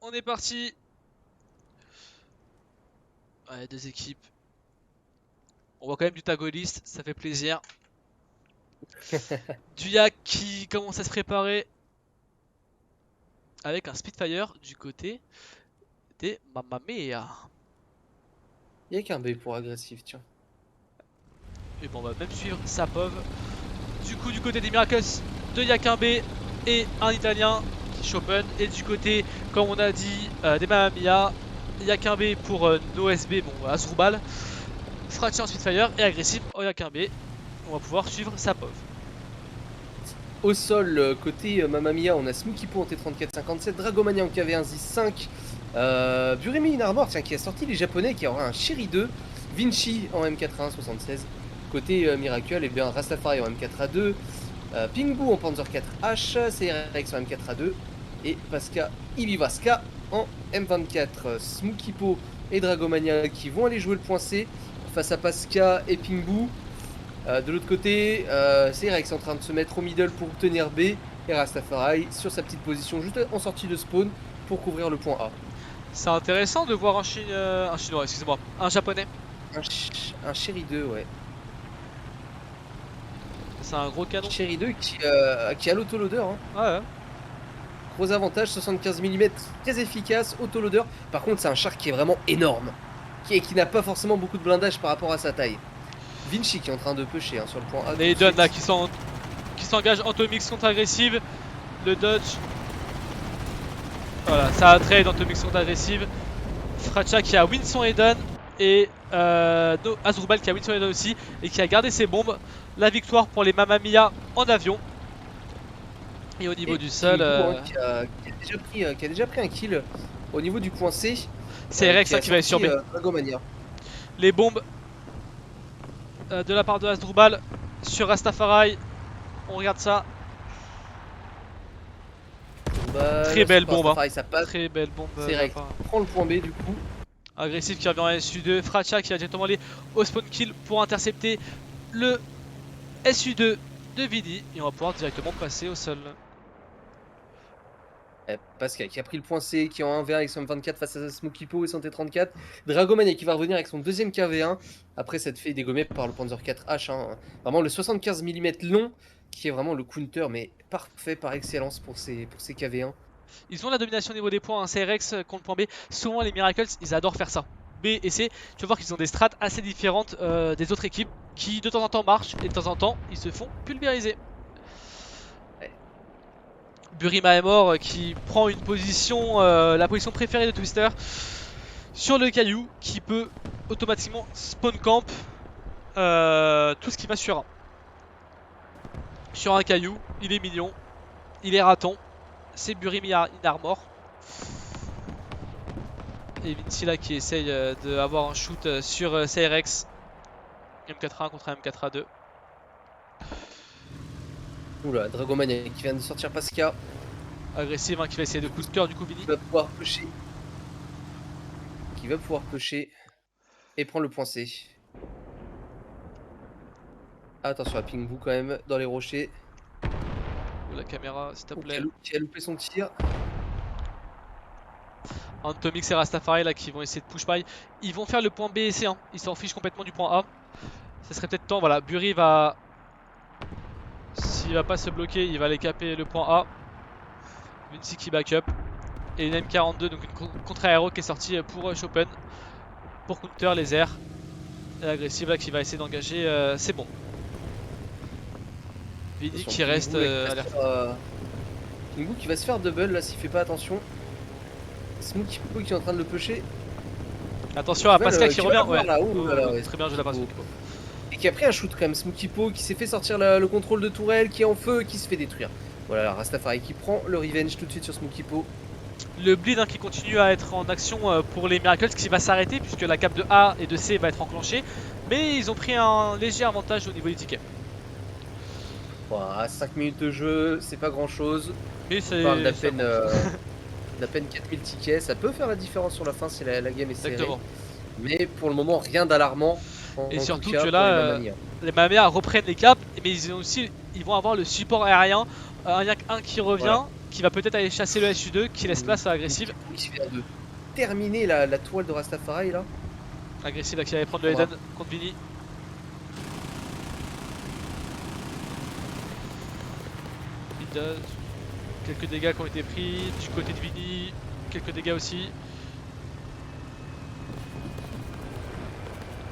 On est parti. Ouais, deux équipes. On voit quand même du tagoliste, ça fait plaisir. Du Yak qui commence à se préparer avec un Spitfire du côté des Mamma Mia. Il y a qu'un B pour agressif, tiens. Et bon, on va même suivre Sapov. Du coup, du côté des Miracles, de Yak un B et un Italien qui Chopin. Et du côté, comme on a dit, des Mamma Mia, Yak un B pour NoSB, bon, Asdrubal. Fracture en Spitfire et agressif en Yak un B. On va pouvoir suivre Sapov. Au sol, côté Mamma Mia, on a Smookippo en T34-57, Dragomania en KV1 ZIS-5, Burimi in Armor, tiens, qui a sorti les japonais, qui aura un Cherry 2, Vinci en M81-76. Côté Miracle, et bien Rastafari en M4A2, Pingbu en Panzer 4H, CRX en M4A2, et Pasca Ivivaska en M24. Smookippo et Dragomania qui vont aller jouer le point C face à Pasca et Pingbu. De l'autre côté, CRX est en train de se mettre au middle pour obtenir B, et Rastafari sur sa petite position juste en sortie de spawn pour couvrir le point A. C'est intéressant de voir un chinois, excusez-moi, un japonais. Un Cherry 2, ouais. C'est un gros canon. Cherry 2 qui a l'autoloader. Hein. Ouais. Gros avantage, 75 mm, très efficace, autoloader. Par contre, c'est un char qui est vraiment énorme, qui n'a pas forcément beaucoup de blindage par rapport à sa taille. Vinci qui est en train de pusher hein, sur le point A. Les Eden là qui s'engage Antomix contre agressive. Le dodge. Voilà, ça a trade Antomix contre agressive. Fracha qui a win son Eden. Et Asdrubal qui a win son Eden aussi. Et qui a gardé ses bombes. La victoire pour les Mamma Mia en avion. Et au niveau du sol. Qui a déjà pris un kill au niveau du point C. C'est Rex qui va aller sur B. Les bombes de la part de Asdrubal sur Rastafari. On regarde ça. Très belle bombe. Hein. Très belle bombe. C'est Rex. Prend le point B du coup. Agressif qui revient en SU2. Fracha qui va directement aller au spawn kill pour intercepter le SU2 de Vidi. Et on va pouvoir directement passer au sol. Pascal qui a pris le point C, qui est en 1v1 avec son M24 face à Smookippo et son T34. Dragomania qui va revenir avec son deuxième KV1 après s'être fait dégommer par le Panzer 4H. Hein. Vraiment le 75 mm long qui est vraiment le counter mais parfait par excellence pour ces KV1. Ils ont la domination au niveau des points, hein. CRX contre le point B. Souvent les Miracles ils adorent faire ça. B et C, tu vas voir qu'ils ont des strats assez différentes des autres équipes qui de temps en temps marchent et de temps en temps ils se font pulvériser. Burima est mort qui prend une position, la position préférée de Twister sur le caillou qui peut automatiquement spawn camp tout ce qui va sur un caillou. Il est mignon, il est raton, c'est Burima in Armor. Et Vinci là qui essaye d'avoir un shoot sur CRX M4A1 contre un M4A2. Oula, Dragomania qui vient de sortir Pasca. Agressive hein, qui va essayer de coup de cœur du coup Vini. Qui va pouvoir pusher. Et prendre le point C. Attention à Pingbu quand même dans les rochers. La caméra s'il te plaît. Qui a loupé son tir. Antomix et Rastafari là qui vont essayer de push by. Ils vont faire le point B et C, hein. Ils s'en fichent complètement du point A. Ça serait peut-être temps, voilà, Buri va... S'il va pas se bloquer, il va aller caper le point A. Vinci qui backup. Et une M42, donc une contre-aéro qui est sortie pour Chopin. Pour counter les airs. Et agressive là qui va essayer d'engager, c'est bon. Vini qui reste à l'air. Pingbu qui va se faire double là s'il fait pas attention. Smookippo qui est en train de le pusher. Attention à Pascal qui revient. Ouais. Ouais. Très bien, je la passe. Et qui a pris un shoot quand même. Smookippo qui s'est fait sortir le contrôle de tourelle, qui est en feu, qui se fait détruire. Voilà, Rastafari qui prend le revenge tout de suite sur Smookippo. Le bleed hein, qui continue à être en action pour les Miracles qui va s'arrêter puisque la cape de A et de C va être enclenchée. Mais ils ont pris un léger avantage au niveau des tickets. Voilà, 5 minutes de jeu, c'est pas grand chose. Mais c'est d'à peine 4000 tickets, ça peut faire la différence sur la fin si la game est serrée. Exactement. Mais pour le moment, rien d'alarmant. Et surtout que là, les Mamma reprennent les caps, mais ils vont avoir le support aérien. Un qui revient, qui va peut-être aller chasser le SU2 qui laisse place à Agressive. Qui vient de terminer la toile de Rastafari là. Agressive là, qui allait prendre le Eden contre Vini. Quelques dégâts qui ont été pris du côté de Vini, quelques dégâts aussi.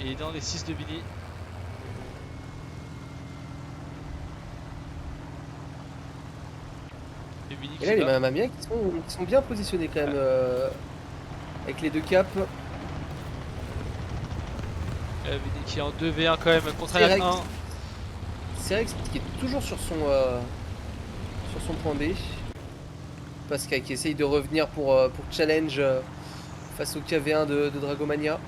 Et dans les 6 de Vini. Et là les Mamma Mia qui sont bien positionnés quand même avec les deux caps. Vini qui est en 2v1 quand même contre Ariane 1. Cerex qui est toujours sur son point B. Pascal qui essaye de revenir pour challenge face au KV1 de Dragomania.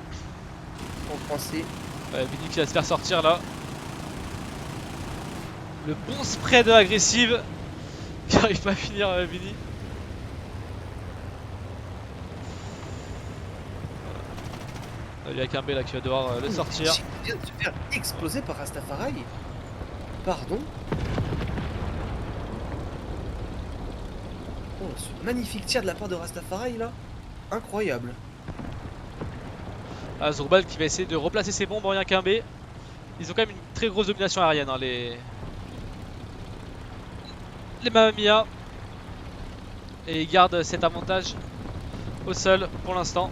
En français. Vini qui va se faire sortir là. Le bon spread agressive qui n'arrive pas à finir Vini. Il y a qu'un B là qui va devoir le sortir. Il vient de se faire exploser par Rastafari. Pardon. Oh, ce magnifique tir de la part de Rastafari là. Incroyable. Zourbal qui va essayer de replacer ses bombes en rien qu'un B. Ils ont quand même une très grosse domination aérienne, hein, les Mamma Mia. Et ils gardent cet avantage au sol pour l'instant.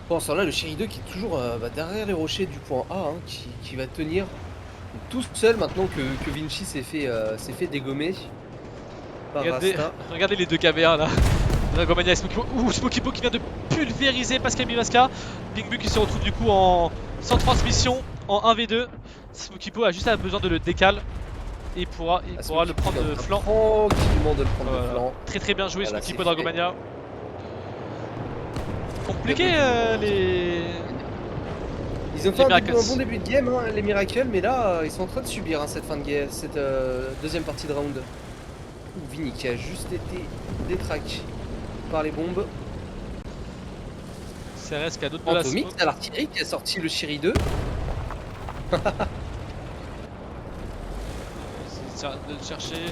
Bon, là le Chéri 2 qui est toujours derrière les rochers du point A, hein, qui va tenir tout seul maintenant que Vinci s'est fait dégommer par Rasta. Regardez les deux KV1 là. Dragomania et Smokipo. Ouh, Smokipo qui vient de pulvériser Pascal Bivaska. Pingbu qui se retrouve du coup sans transmission en 1v2. Smokipo a juste besoin de le décaler et il pourra le prendre de flanc. Tranquillement de le prendre de flanc. Très bien joué Smokipo Dragomania. Compliqué Ils ont fait un bon début de game, hein, les Miracles, mais là ils sont en train de subir cette fin de game, cette deuxième partie de round. Vini qui a juste été détraqué par les bombes. CRS qui a d'autres menaces. Antomix à l'artillerie qui a sorti le Chéri 2. C'est de le chercher.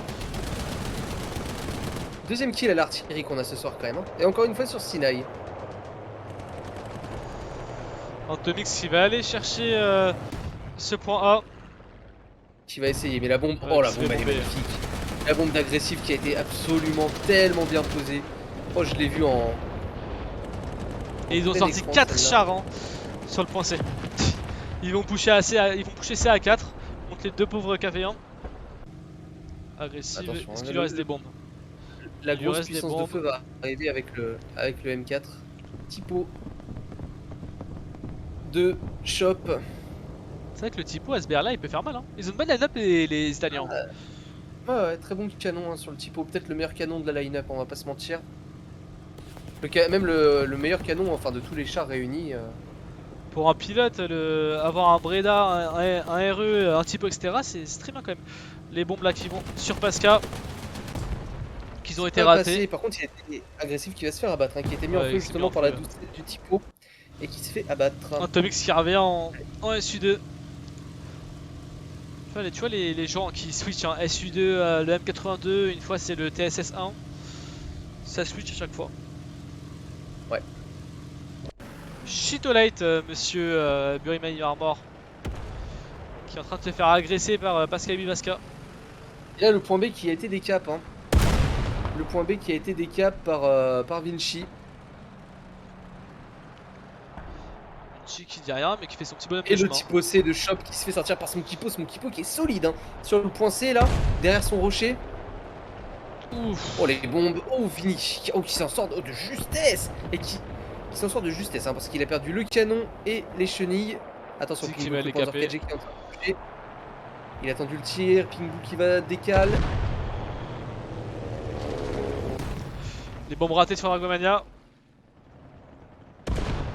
Deuxième kill à l'artillerie qu'on a ce soir quand même, hein. Et encore une fois sur Sinaï. Antomix qui va aller chercher ce point A. Qui va essayer, mais la bombe, oh la bombe elle est magnifique. La bombe d'agressif qui a été absolument tellement bien posée. Oh je l'ai vu en... Et ils ont sorti 4 chars hein, sur le point C. Ils vont pousser C à 4 contre les deux pauvres KV1. Agressif, est-ce qu'il lui reste des bombes? La grosse puissance de feu va arriver avec le M4. Typo de Chop. C'est vrai que le Typo SBR là il peut faire mal hein. Ils ont une bonne line-up les Italiens. Ouais, très bon canon hein, sur le Typo, peut-être le meilleur canon de la line-up, on va pas se mentir. Même le meilleur canon enfin de tous les chars réunis. Pour un pilote, avoir un Breda, un RE, un Typo etc c'est très bien quand même. Les bombes là qui vont sur Pascal, qui ont été ratées. Par contre il a été agressif qui va se faire abattre, hein, qui a été mis en feu justement par la douceur du Typo. Et qui se fait abattre. Antomix qui revient en SU2. Tu vois les gens qui switchent hein, SU2, le M82, une fois c'est le TSS1. Ça switch à chaque fois. Ouais. Shitolite, monsieur Burimay Armor. Qui est en train de se faire agresser par Pascal Bivaska. Et là le point B qui a été décap. Hein. Le point B qui a été décap par Vinci. Qui dit rien mais qui fait son petit bonhomme et le Typo C de Chop qui se fait sortir par Smokipo qui est solide hein, sur le point C là, derrière son rocher. Ouf. Oh les bombes, oh Vini qui s'en sort de justesse. Et qui s'en sort de justesse hein, parce qu'il a perdu le canon et les chenilles. Attention Pingbu qui est en train de bouger. Il a attendu le tir, Pingbu qui va décaler. Les bombes ratées sur Dragomania.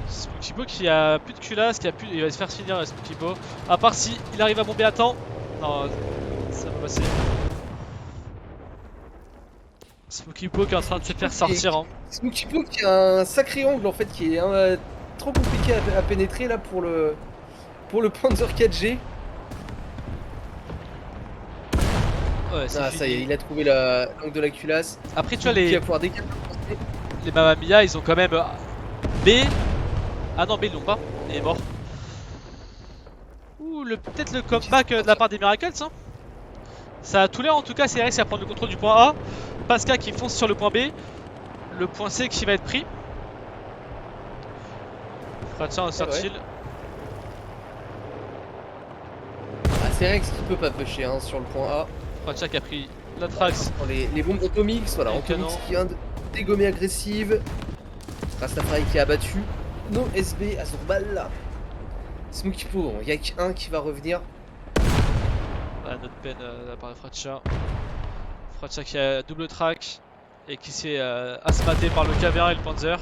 Smokipo qui a plus de culasse, il va se faire finir Smokipo. À part si il arrive à bomber à temps. Non, ça va passer. Smokipo qui est en train de se faire sortir. Hein. Smokipo qui a un sacré angle en fait qui est trop compliqué à pénétrer là pour le Panzer 4G. Ouais, c'est Ah, ça y est, fini. il a trouvé l'angle de la culasse. Après, tu vois, Qui va pouvoir décaler. les Mamma Mia, ils ont quand même B. Ah non, B, ils l'ont pas. Il est mort. Ouh, peut-être le comeback de la part des Miracles. Hein. Ça a tout l'air en tout cas. C'est Rex qui va prendre le contrôle du point A. Pascal qui fonce sur le point B. Le point C qui va être pris. Fratia en sortil. Ah, c'est Rex qui peut pas pusher hein, sur le point A. Fratia qui a pris la trax. Les bombes Automix, voilà, Et Automix canon. qui vient de dégommer agressive. Rastafari qui a battu. Non SB à Zorbal là. Smokipo, il y a qu'un qui va revenir. Ah, notre peine de la part de Fratia. Fratia qui a double track. Et qui s'est asmaté par le KV1 et le Panzer.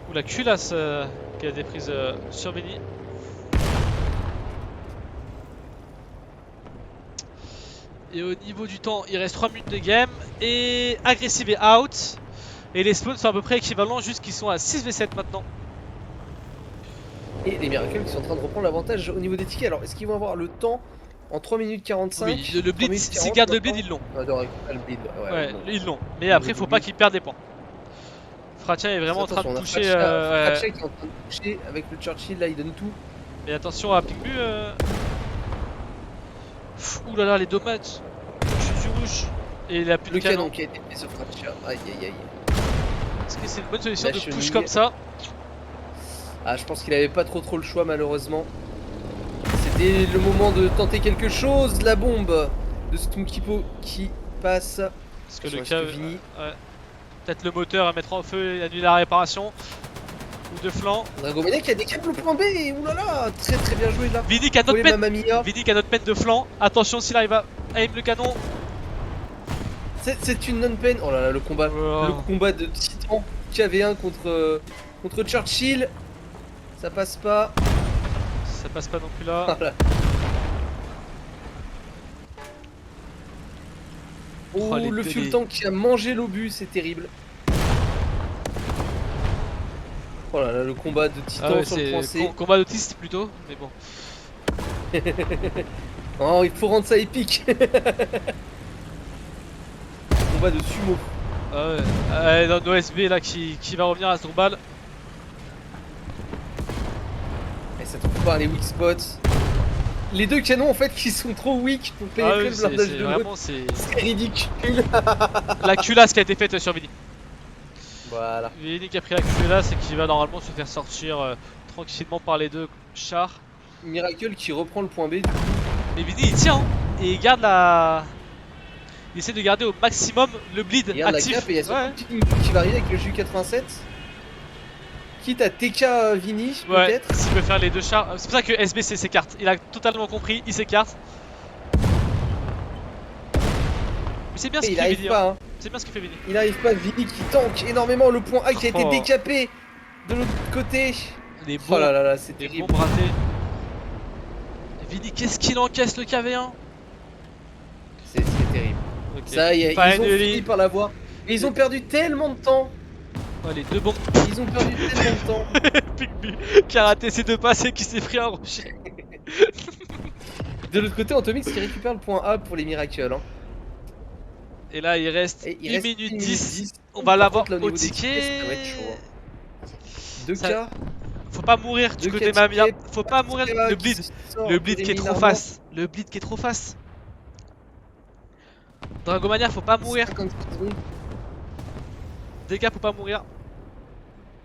Ou la culasse qui a été prise sur Vini. Et au niveau du temps, il reste 3 minutes de game. Et agressive est out. Et les spawns sont à peu près équivalents, juste qu'ils sont à 6v7 maintenant. Et les Miracles qui sont en train de reprendre l'avantage au niveau des tickets. Alors, est-ce qu'ils vont avoir le temps en 3 minutes 45? Oui, le 3 bleed, minutes s'ils 40 gardent le bleed, maintenant ils l'ont. Ah, non, récupérer le bleed. Ouais, bon. ils l'ont. Mais après, faut pas qu'ils perdent des points. Fratia est vraiment en train de Attention, on a toucher. Fratia qui est en train de toucher avec le Churchill, là il donne tout. Mais attention à Pigbu. Ouh là là, les dommages. Je suis du rouge. Et il a plus Le de canon. canon qui a été fait sur Fratia. Aïe aïe aïe. Est-ce que c'est une bonne solution La de push chenille. comme ça? Ah, je pense qu'il avait pas trop le choix malheureusement. C'était le moment de tenter quelque chose. La bombe de Stunkipo qui passe. Parce que Attention, le est-ce cas. que Vini- Ouais. Peut-être le moteur à mettre en feu et annuler la réparation. Ou de flanc. Dragomania qui a décapé le point B. Oulala, très bien joué là. Vini qui a notre Volé peine. Mamma Mia. Vini qui a notre peine de flanc. Attention s'il arrive à aim le canon. C'est une non-pen. Oh là là, le combat. Oh. Le combat de Titan KV1 contre Churchill. Ça passe pas. Ça passe pas non plus là. Voilà. Oh, Oh, les le télés. fuel tank qui a mangé l'obus, c'est terrible. Oh là là, le combat de Titan Ah ouais, sur le point c'est C. combat d'autiste plutôt. Mais bon. Oh, il faut rendre ça épique. Combat de sumo. Ah ouais. Dans OSB là qui va revenir à Zorbal. Et ça trouve pas les weak spots. Les deux canons en fait qui sont trop weak pour Ah pénétrer oui, le c'est blindage de l'autre. vraiment c'est C'est ridicule. la culasse qui a été faite sur Vini. Voilà. Vini qui a pris la culasse et qui va normalement se faire sortir tranquillement par les deux chars. Miracle qui reprend le point B du coup. Mais Vini il tient hein, et il garde la. Il essaie de garder au maximum le bleed Il y a la actif. cap et il y a Ouais. son petit qui va arriver avec le Ju87. Quitte à TK Vini Ouais, peut-être. s'il peut faire les deux chars. C'est pour ça que SBC s'écarte. Il a totalement compris, il s'écarte. Mais c'est bien ce Et qu'il il fait arrive Vini. pas, hein. C'est bien ce qu'il fait Vini. Il arrive pas. Vini qui tank énormément le point A qui a été Oh. décapé de l'autre côté. Les Oh là là là, c'est des terrible. bombes ratées. Vini, qu'est-ce qu'il encaisse le KV1? C'est terrible. Ok. Ça y est, ils ont Finally. fini par l'avoir. Et ils ont perdu tellement de temps. Ouais, les deux bombes. Ils ont perdu tellement de temps. Pigbu qui a raté ses deux passes et qui s'est pris un rocher. De l'autre côté, Antomix qui récupère le point A pour les Miracles. Hein. Et là, il reste Et il 1 reste minute 1 10. On Par va l'avoir contre, là, au niveau des ticket. tickets, ça va être chaud. Hein. 2K. Ça- Faut pas mourir du Deux côté tickets, Mamia. Faut pas Pascal mourir. qui Le bleed. sort Le bleed qui est Jérémy trop Narmant. face. Le bleed qui est trop face. Dragomania, faut pas mourir. 50 secondes. Dégâts, faut pas mourir.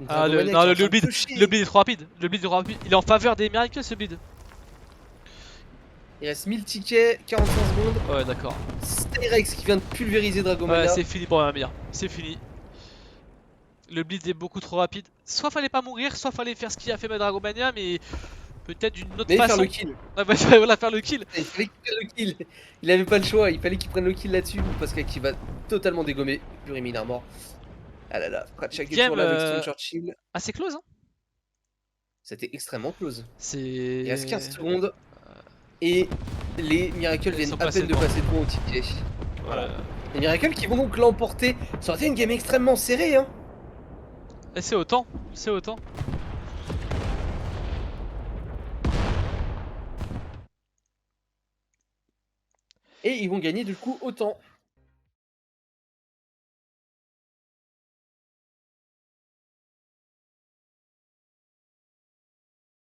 Ah, Dragomania non, qui est en le train de bleed. pusher. Le bleed est trop rapide. Le bleed est trop rapide. Il est en faveur des Miracles, ce bleed. Il reste 1000 tickets, 45 secondes. Ouais, d'accord. Styrex qui vient de pulvériser Dragomania. Ouais, c'est fini pour Mamia. C'est fini. Le bleed est beaucoup trop rapide. Soit fallait pas mourir, soit fallait faire ce qu'il a fait Dragomania, mais peut-être d'une autre Mais faire façon. le kill. Ouais, bah, voilà, faire le kill. Il fallait qu'il prenne le kill. Il avait pas le choix, il fallait qu'il prenne le kill là-dessus. Parce qu'il va totalement dégommer Burimine Armor. Ah là là, Pratchak est Game, toujours là avec Stone Churchill. Assez close, hein. C'était extrêmement close. C'est. Il reste 15 secondes. Et les Miracles Ils viennent sont à passés peine de devant. passer devant au ticket. Voilà. Les Miracles qui vont donc l'emporter. Ça aurait été une game extrêmement serrée. Hein. Et c'est autant. C'est autant. Et ils vont gagner du coup autant.